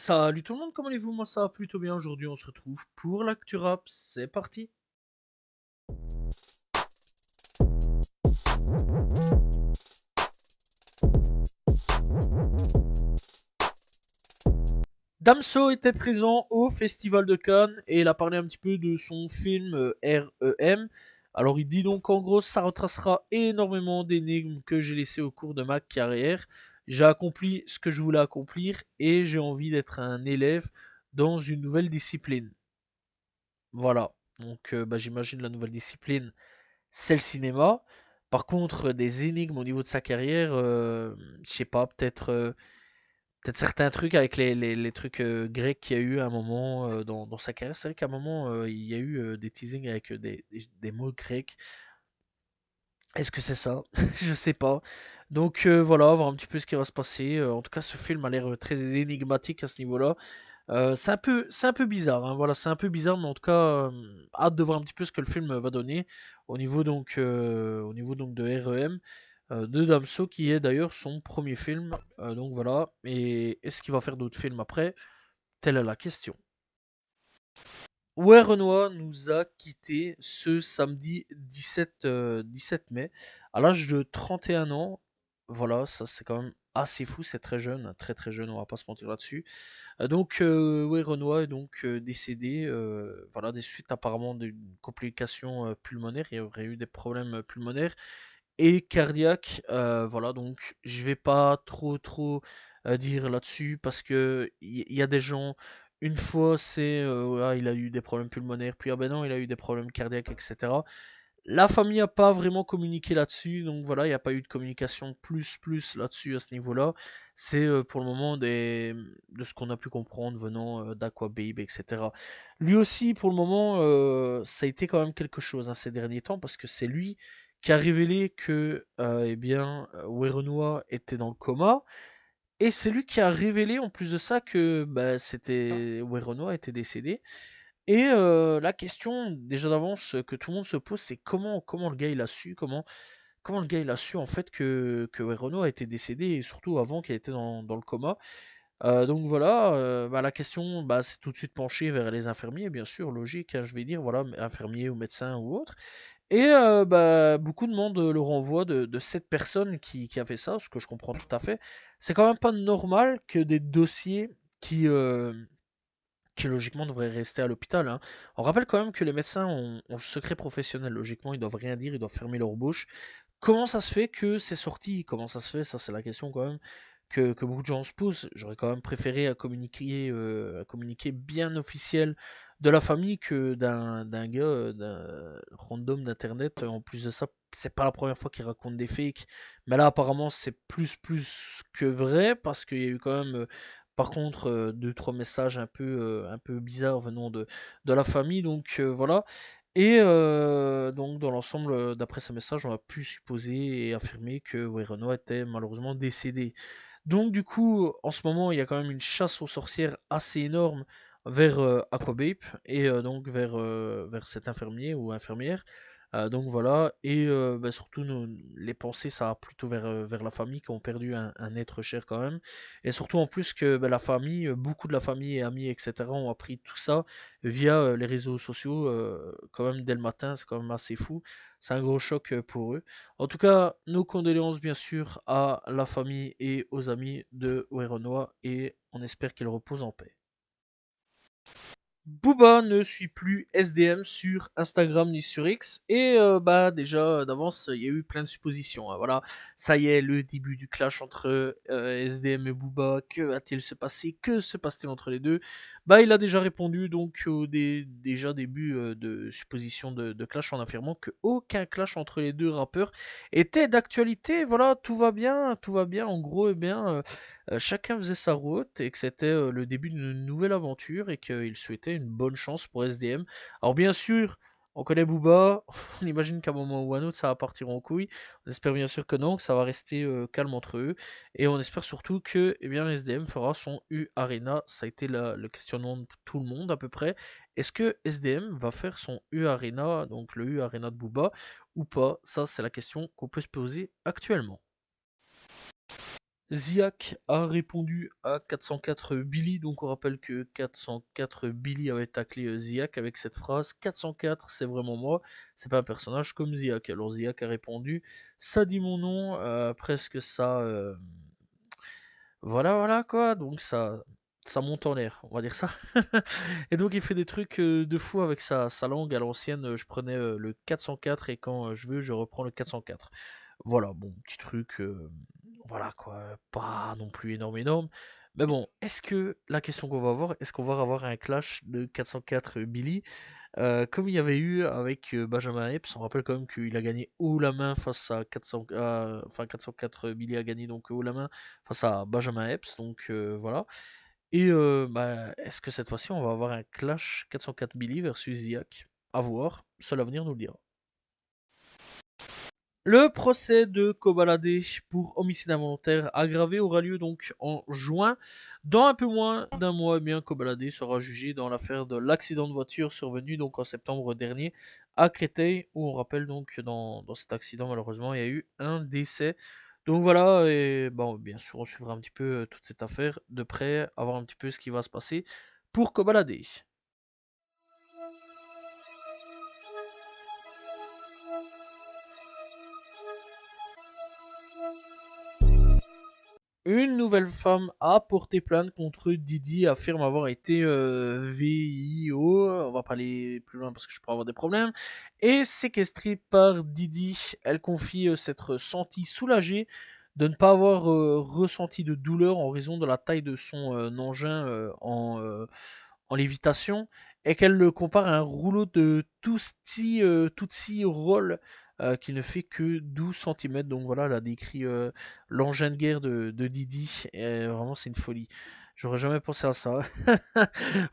Salut tout le monde, comment allez-vous? Moi ça va plutôt bien. Aujourd'hui on se retrouve pour l'actu rap, c'est parti. Damso était présent au Festival de Cannes et il a parlé un petit peu de son film R.E.M. Alors il dit donc en gros ça retracera énormément d'énigmes que j'ai laissées au cours de ma carrière. J'ai accompli ce que je voulais accomplir et j'ai envie d'être un élève dans une nouvelle discipline. Voilà, donc j'imagine la nouvelle discipline c'est le cinéma. Par contre, des énigmes au niveau de sa carrière, je sais pas, peut-être certains trucs avec les trucs grecs qu'il y a eu à un moment dans sa carrière. C'est vrai qu'à un moment, il y a eu des teasings avec des mots grecs. Est-ce que c'est ça? Je sais pas. Donc voilà, voir un petit peu ce qui va se passer. En tout cas, ce film a l'air très énigmatique à ce niveau-là. C'est un peu bizarre, hein, voilà, c'est un peu bizarre, mais en tout cas, hâte de voir un petit peu ce que le film va donner au niveau donc de R.E.M. De Damso, qui est d'ailleurs son premier film. Donc voilà, et est-ce qu'il va faire d'autres films après? Telle est la question. Ouais, Renoir nous a quittés ce samedi 17 mai, à l'âge de 31 ans. Voilà, ça c'est quand même assez fou, c'est très jeune, hein, très très jeune, on va pas se mentir là-dessus. Donc, ouais, Renoir est donc décédé, voilà, des suites apparemment d'une complication pulmonaire. Il y aurait eu des problèmes pulmonaires et cardiaques. Voilà, donc je vais pas trop dire là-dessus parce que il y a des gens. Une fois, c'est ah, il a eu des problèmes pulmonaires, puis ah ben non, il a eu des problèmes cardiaques, etc. La famille n'a pas vraiment communiqué là-dessus, donc voilà, il n'y a pas eu de communication plus là-dessus à ce niveau-là. C'est pour le moment de ce qu'on a pu comprendre venant d'Aquababe, etc. Lui aussi, pour le moment, ça a été quand même quelque chose hein, ces derniers temps, parce que c'est lui qui a révélé que eh bien, Werenoi était dans le coma, et c'est lui qui a révélé en plus de ça que bah, Werenoi était décédé. Et la question déjà d'avance que tout le monde se pose, c'est comment le gars il a su, comment le gars il a su en fait que ouais, Renault a été décédé et surtout avant qu'il était dans le coma. Donc voilà, la question c'est tout de suite penchée vers les infirmiers, bien sûr, logique, hein, je vais dire, voilà, infirmiers ou médecins ou autres. Et beaucoup de monde le renvoie de cette personne qui a fait ça, ce que je comprends tout à fait. C'est quand même pas normal que des dossiers qui logiquement devraient rester à l'hôpital, hein. On rappelle quand même que les médecins ont le secret professionnel, logiquement ils doivent rien dire, ils doivent fermer leur bouche. Comment ça se fait que c'est sorti? Comment ça se fait? Ça c'est la question quand même que beaucoup de gens se posent. J'aurais quand même préféré à communiquer bien officiel de la famille que d'un gars, d'un random d'internet. En plus de ça, c'est pas la première fois qu'il raconte des fakes. Mais là apparemment c'est plus que vrai parce qu'il y a eu quand même par contre, deux trois messages un peu bizarres venant de la famille, donc voilà. Et donc dans l'ensemble, d'après ces messages, on a pu supposer et affirmer que ouais, Renaud était malheureusement décédé. Donc du coup, en ce moment, il y a quand même une chasse aux sorcières assez énorme vers Aquabape et donc vers cet infirmier ou infirmière. Donc voilà, et surtout les pensées, ça va plutôt vers la famille qui ont perdu un être cher quand même. Et surtout en plus que la famille, beaucoup de la famille et amis, etc. ont appris tout ça via les réseaux sociaux, quand même dès le matin, c'est quand même assez fou. C'est un gros choc pour eux. En tout cas, nos condoléances bien sûr à la famille et aux amis de Werenoi et on espère qu'il repose en paix. Booba ne suit plus SDM sur Instagram ni sur X et déjà d'avance il y a eu plein de suppositions, hein, voilà, ça y est le début du clash entre SDM et Booba, que va-t-il se passer, que se passe-t-il entre les deux? Il a déjà répondu donc au déjà début de suppositions de clash en affirmant que aucun clash entre les deux rappeurs était d'actualité, voilà, tout va bien en gros, et bien chacun faisait sa route et que c'était le début d'une nouvelle aventure et qu'il souhaitait une bonne chance pour SDM. Alors bien sûr, on connaît Booba, on imagine qu'à un moment ou à un autre ça va partir en couille. On espère bien sûr que non, que ça va rester calme entre eux. Et on espère surtout que SDM fera son U Arena. Ça a été le questionnement de tout le monde à peu près. Est-ce que SDM va faire son U Arena, donc le U Arena de Booba, ou pas? Ça c'est la question qu'on peut se poser actuellement. Ziak a répondu à 404 Billy, donc on rappelle que 404 Billy avait taclé Ziak avec cette phrase 404 c'est vraiment moi, c'est pas un personnage comme Ziak. Alors Ziak a répondu ça dit mon nom, presque ça, voilà voilà quoi, donc ça monte en l'air, on va dire ça. Et donc il fait des trucs de fou avec sa langue à l'ancienne, je prenais le 404 et quand je veux je reprends le 404. Voilà, bon, petit truc, voilà quoi, pas non plus énorme, énorme. Mais bon, est-ce que la question qu'on va avoir, est-ce qu'on va avoir un clash de 404 Billy, comme il y avait eu avec Benjamin Epps? On rappelle quand même qu'il a gagné haut la main face à 400, enfin 404 Billy a gagné donc haut la main face à Benjamin Epps, donc voilà. Et bah, est-ce que cette fois-ci on va avoir un clash 404 Billy versus Ziak? À voir, seul l'avenir nous le dira. Le procès de Kobalade pour homicide involontaire aggravé aura lieu donc en juin. Dans un peu moins d'un mois, eh bien, Kobalade sera jugé dans l'affaire de l'accident de voiture survenu donc en septembre dernier à Créteil, où on rappelle donc que dans cet accident, malheureusement, il y a eu un décès. Donc voilà, et bon, bien sûr, on suivra un petit peu toute cette affaire de près, à voir un petit peu ce qui va se passer pour Kobalade. Une nouvelle femme a porté plainte contre Didi, affirme avoir été VIO, on va pas aller plus loin parce que je pourrais avoir des problèmes, et séquestrée par Didi. Elle confie s'être sentie soulagée de ne pas avoir ressenti de douleur en raison de la taille de son engin en lévitation, et qu'elle le compare à un rouleau de Tootsie Roll qui ne fait que 12 centimètres. Donc voilà, elle a décrit l'engin de guerre de Didi, et vraiment c'est une folie. J'aurais jamais pensé à ça.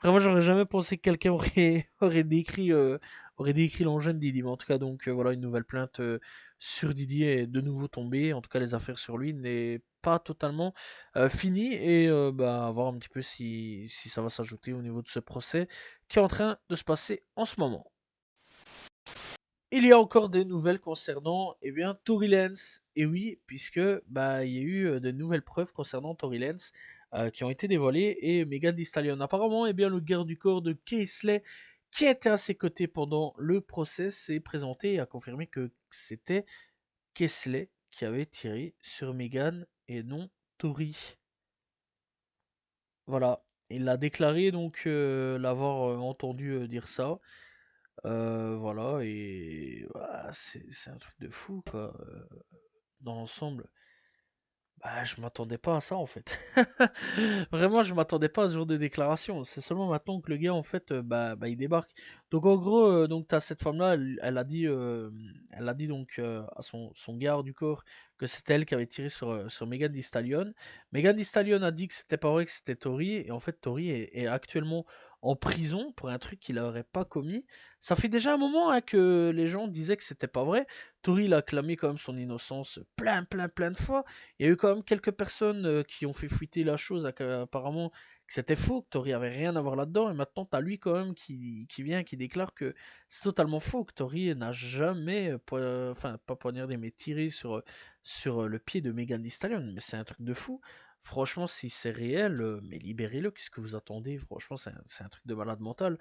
Vraiment, j'aurais jamais pensé que quelqu'un aurait décrit l'engin de Didi. Mais en tout cas, donc voilà, une nouvelle plainte sur Didi est de nouveau tombée. En tout cas, les affaires sur lui n'est pas totalement fini, et bah, voir un petit peu si ça va s'ajouter au niveau de ce procès qui est en train de se passer en ce moment. Il y a encore des nouvelles concernant eh bien, Tory Lanez. Et oui, puisque bah, il y a eu de nouvelles preuves concernant Tory Lanez qui ont été dévoilées, et Megan Thee Stallion. Apparemment, eh bien, le garde du corps de Kingsley, qui était à ses côtés pendant le procès, s'est présenté et a confirmé que c'était Kingsley qui avait tiré sur Megan et non Tory. Voilà. Il a déclaré donc l'avoir entendu dire ça. Voilà, et bah, c'est un truc de fou, quoi. Dans l'ensemble, bah, je m'attendais pas à ça, en fait. Vraiment, je m'attendais pas à ce genre de déclaration. C'est seulement maintenant que le gars, en fait, bah, il débarque. Donc, en gros, donc, t'as cette femme-là, elle a dit donc à son garde du corps que c'était elle qui avait tiré sur Megan Thee Stallion. Megan Thee Stallion a dit que c'était pas vrai, que c'était Tori, et en fait, Tori est actuellement en prison pour un truc qu'il n'aurait pas commis. Ça fait déjà un moment hein, que les gens disaient que c'était pas vrai. Tori, il a clamé quand même son innocence plein de fois. Il y a eu quand même quelques personnes qui ont fait fuiter la chose, apparemment que c'était faux, que Tori avait rien à voir là-dedans, et maintenant t'as lui quand même qui vient, qui déclare que c'est totalement faux, que Tori n'a jamais, enfin pas poignardé, mais tiré sur le pied de Megan Thee Stallion, mais c'est un truc de fou. Franchement, si c'est réel, mais libérez-le, qu'est-ce que vous attendez? Franchement, c'est un truc de malade mental.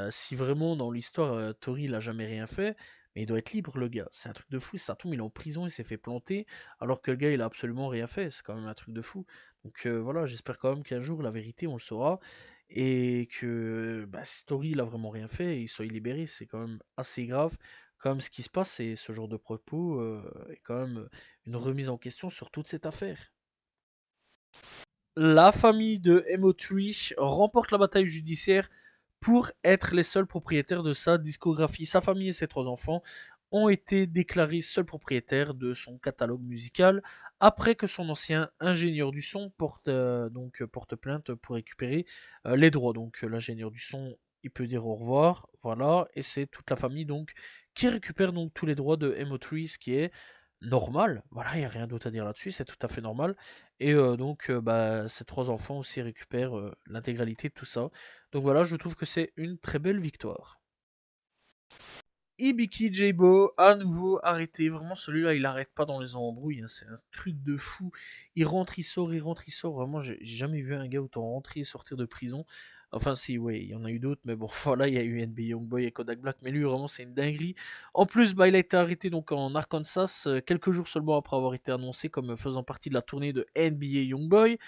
Si vraiment dans l'histoire, Tori il a jamais rien fait, mais il doit être libre le gars, c'est un truc de fou, ça tombe, il est en prison, il s'est fait planter, alors que le gars il a absolument rien fait, c'est quand même un truc de fou. Donc voilà, j'espère quand même qu'un jour la vérité on le saura, et que bah, si Story il a vraiment rien fait et il soit libéré, c'est quand même assez grave. Comme ce qui se passe, et ce genre de propos est quand même une remise en question sur toute cette affaire. La famille de MO3 remporte la bataille judiciaire pour être les seuls propriétaires de sa discographie. Sa famille et ses trois enfants ont été déclarés seuls propriétaires de son catalogue musical après que son ancien ingénieur du son porte plainte pour récupérer les droits. Donc l'ingénieur du son, il peut dire au revoir, voilà, et c'est toute la famille donc qui récupère donc tous les droits de MO3, ce qui est normal. Voilà, il n'y a rien d'autre à dire là-dessus, c'est tout à fait normal. Et donc bah, ces trois enfants aussi récupèrent l'intégralité de tout ça. Donc voilà, je trouve que c'est une très belle victoire. Ibiki Jabo, à nouveau arrêté. Vraiment, celui-là, il arrête pas dans les embrouilles, hein. C'est un truc de fou. Il rentre, il sort, il rentre, il sort. Vraiment, j'ai jamais vu un gars autant rentrer et sortir de prison. Enfin, si, ouais, il y en a eu d'autres, mais bon, voilà, il y a eu NBA Youngboy et Kodak Black, mais lui, vraiment, c'est une dinguerie. En plus, bah, il a été arrêté donc en Arkansas quelques jours seulement après avoir été annoncé comme faisant partie de la tournée de NBA Youngboy.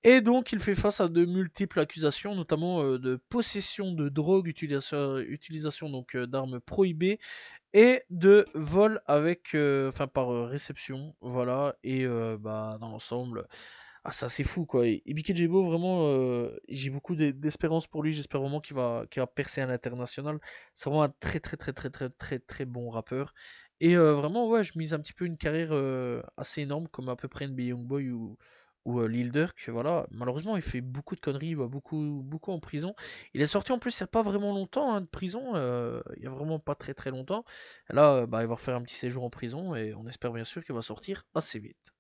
Et donc, il fait face à de multiples accusations, notamment de possession de drogue, utilisation donc d'armes prohibées et de vol avec, enfin par réception, voilà. Et bah dans l'ensemble, ah ça c'est fou quoi. Et Ibiki Jibo vraiment, j'ai beaucoup d'espérance pour lui. J'espère vraiment qu'il va percer à l'international. C'est vraiment un très très très très très très très bon rappeur. Et vraiment ouais, je mise un petit peu une carrière assez énorme comme à peu près NBA Youngboy ou Lil Durk, voilà. Malheureusement, il fait beaucoup de conneries, il va beaucoup en prison. Il est sorti en plus il n'y a pas vraiment longtemps hein, de prison, il y a vraiment pas très très longtemps. Là, bah, il va refaire un petit séjour en prison et on espère bien sûr qu'il va sortir assez vite.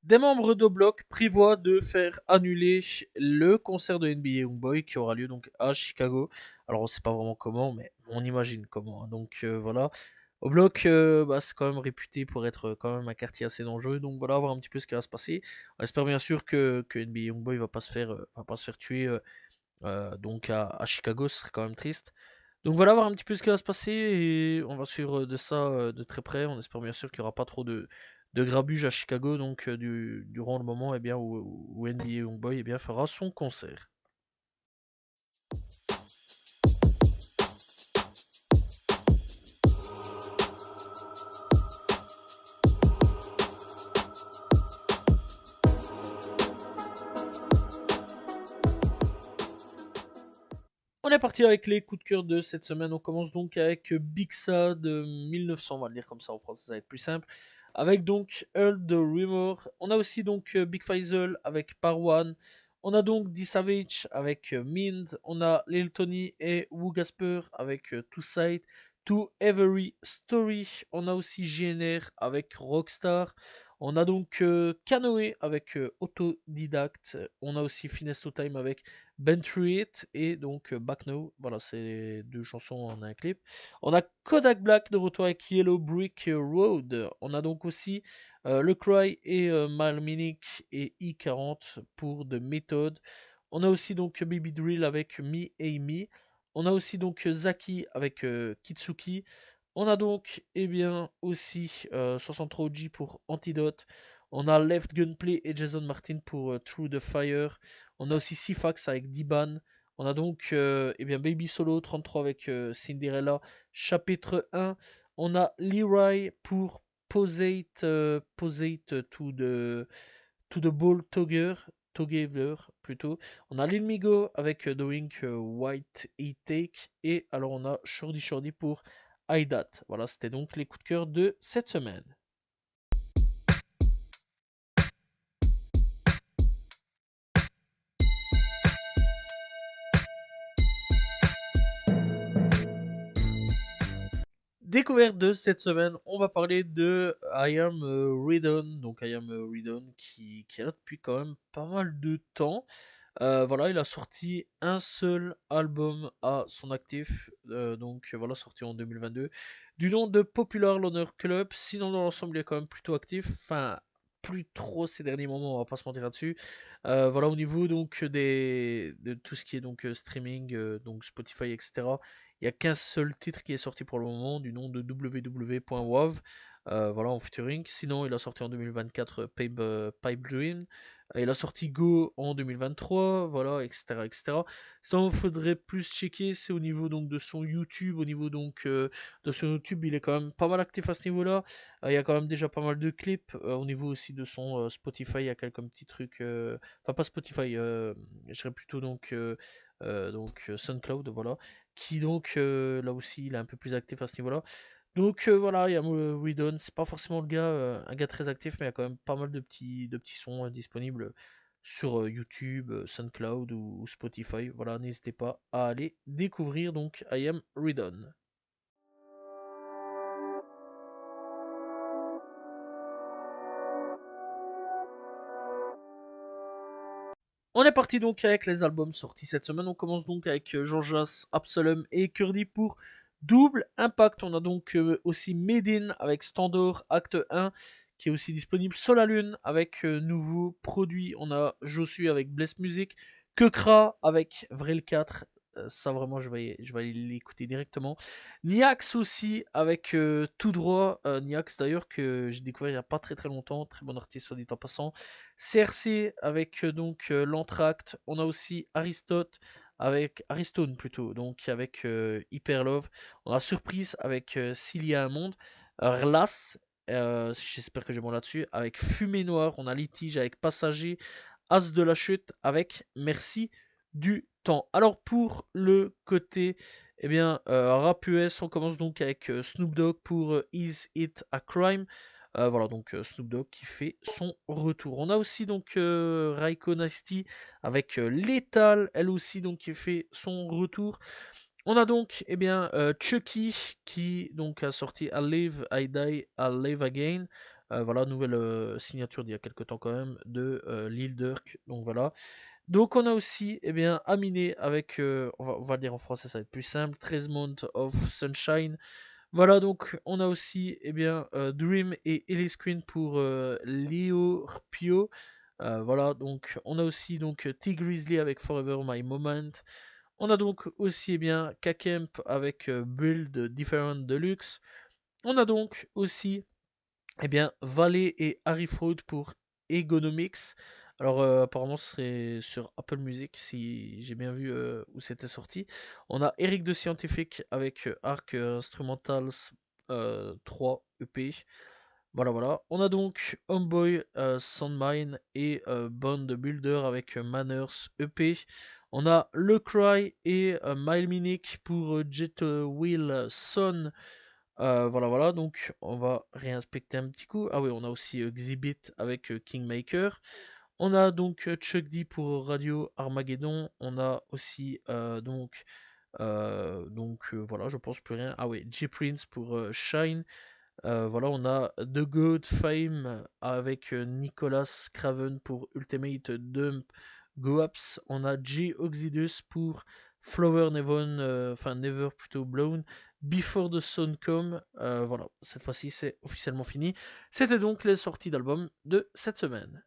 Des membres d'Oblock prévoient de faire annuler le concert de NBA Youngboy qui aura lieu donc à Chicago. Alors on sait pas vraiment comment, mais on imagine comment, hein. Donc voilà. Oblock, bah, c'est quand même réputé pour être quand même un quartier assez dangereux. Donc voilà, voir un petit peu ce qui va se passer. On espère bien sûr que NBA Youngboy va pas se faire tuer donc à Chicago, ce serait quand même triste. Donc voilà, voir un petit peu ce qui va se passer et on va suivre de ça de très près. On espère bien sûr qu'il n'y aura pas trop de grabuge à Chicago, donc durant le moment eh bien, où NBA Youngboy eh bien, fera son concert. On est parti avec les coups de cœur de cette semaine. On commence donc avec Big Sa de 1900, on va le dire comme ça en français, ça va être plus simple. Avec donc Earl the Rumor. On a aussi donc Big Faisal avec Parwan. On a donc D Savage avec Mind. On a Lil Tony et Wu Gasper avec Two Side. To Every Story. On a aussi GNR avec Rockstar. On a donc Kanoe avec Autodidacte. On a aussi Finesse to Time avec Ben Through It et donc Back Now. Voilà, c'est deux chansons en un clip. On a Kodak Black de retour avec Yellow Brick Road. On a donc aussi Le Cry et Malminic et I40 pour The Method. On a aussi donc Baby Drill avec Me et Me. On a aussi donc Zaki avec Kitsuki. On a donc eh bien aussi 63 OG pour Antidote. On a Left Gunplay et Jason Martin pour Through the Fire. On a aussi Sifax avec Diban. On a donc eh bien Baby Solo 33 avec Cinderella chapitre 1. On a Leroy pour Posate, Posate to the Ball Together plutôt. On a Lil Migo avec Doing White E Take. Et alors on a Shorty Shorty pour IDAT. Voilà, c'était donc les coups de cœur de cette semaine. Découverte de cette semaine, on va parler de I Am Redon. Donc I Am Redon qui est là depuis quand même pas mal de temps. Voilà, il a sorti un seul album à son actif, donc voilà, sorti en 2022, du nom de Popular Loner Club. Sinon, dans l'ensemble, il est quand même plutôt actif. Enfin, plus trop ces derniers moments, on va pas se mentir là-dessus. Voilà, au niveau donc de tout ce qui est donc streaming, donc Spotify, etc. Il n'y a qu'un seul titre qui est sorti pour le moment, du nom de www.wav. Voilà, en featuring. Sinon, il a sorti en 2024 Pipe Dream. Il a sorti Go en 2023, voilà, etc., etc. Ça, il faudrait plus checker, c'est au niveau donc de son YouTube, au niveau donc de son YouTube, il est quand même pas mal actif à ce niveau-là. Il y a quand même déjà pas mal de clips. Au niveau aussi de son Spotify, il y a quelques petits trucs, enfin pas Spotify, je dirais plutôt donc SoundCloud, voilà, qui donc là aussi, il est un peu plus actif à ce niveau-là. Donc voilà, il y a Redon, c'est pas forcément un gars très actif, mais il y a quand même pas mal de petits sons disponibles sur YouTube, SoundCloud ou Spotify. Voilà, n'hésitez pas à aller découvrir donc I Am Redon. On est parti donc avec les albums sortis cette semaine. On commence donc avec Jean Jas, Absolum et Kurdi pour Double Impact, on a donc aussi Medin avec Standor Acte 1 qui est aussi disponible. Solalune avec nouveaux produits. On a Josu avec Bless Music. Kekra avec Vrel 4. Ça vraiment je vais l'écouter directement. Niax aussi avec Tout Droit. Niax d'ailleurs que j'ai découvert il n'y a pas très très longtemps. Très bon artiste soit dit en passant. CRC avec donc l'Entracte. On a aussi Aristote avec Aristone plutôt. Donc avec Hyper Love. On a Surprise avec S'il y a un monde. Rlas, j'espère que j'ai bon là-dessus. Avec Fumée Noire, on a Litige avec Passager. As de la Chute avec Merci du temps. Alors pour le côté eh bien, rap US, on commence donc avec Snoop Dogg pour Is It a Crime. Voilà, donc Snoop Dogg qui fait son retour. On a aussi donc Raiko Nasty avec Lethal, elle aussi donc qui fait son retour. On a donc eh bien, Chucky qui donc a sorti I Live, I Die, I Live Again. Voilà, nouvelle signature d'il y a quelques temps quand même de Lil Durk. Donc voilà. Donc on a aussi eh bien, Aminé avec, on va le dire en français, ça va être plus simple, 13 Months of Sunshine. Voilà, donc on a aussi eh bien, Dream et Ellie Queen pour Leo Pio. Voilà, donc on a aussi donc T Grizzly avec Forever My Moment. On a donc aussi eh bien Kakemp avec Build Different Deluxe. On a donc aussi eh bien Valet et Harry Fraud pour Egonomics. Alors apparemment c'est sur Apple Music si j'ai bien vu où c'était sorti. On a Eric de Scientific avec Arc Instrumentals 3 EP. Voilà voilà. On a donc Homeboy, Sandmine et Bond Builder avec Manners EP. On a Le Cry et Mile Minic pour Jet Wheel Son. Voilà, voilà, donc on va réinspecter un petit coup. Ah oui, on a aussi Exhibit avec Kingmaker. On a donc Chuck D pour Radio Armageddon. On a aussi voilà, je pense plus rien. Ah oui, J-Prince pour Shine. Voilà, on a The Good Fame avec Nicolas Craven pour Ultimate Dump Go Ups. On a J Oxidus pour Flower Never, enfin Never plutôt Blown. Before the Sun Come. Voilà, cette fois-ci c'est officiellement fini. C'était donc les sorties d'albums de cette semaine.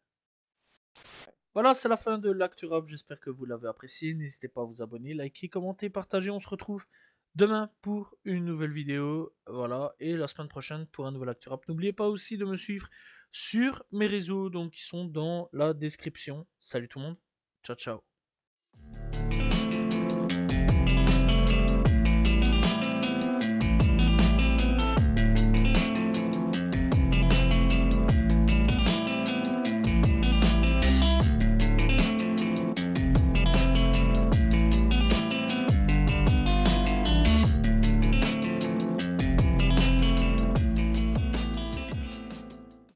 Voilà, c'est la fin de l'Actu Rap. J'espère que vous l'avez apprécié. N'hésitez pas à vous abonner, liker, commenter, partager. On se retrouve demain pour une nouvelle vidéo. Voilà, et la semaine prochaine pour un nouvel Actu Rap. N'oubliez pas aussi de me suivre sur mes réseaux, donc qui sont dans la description. Salut tout le monde. Ciao, ciao.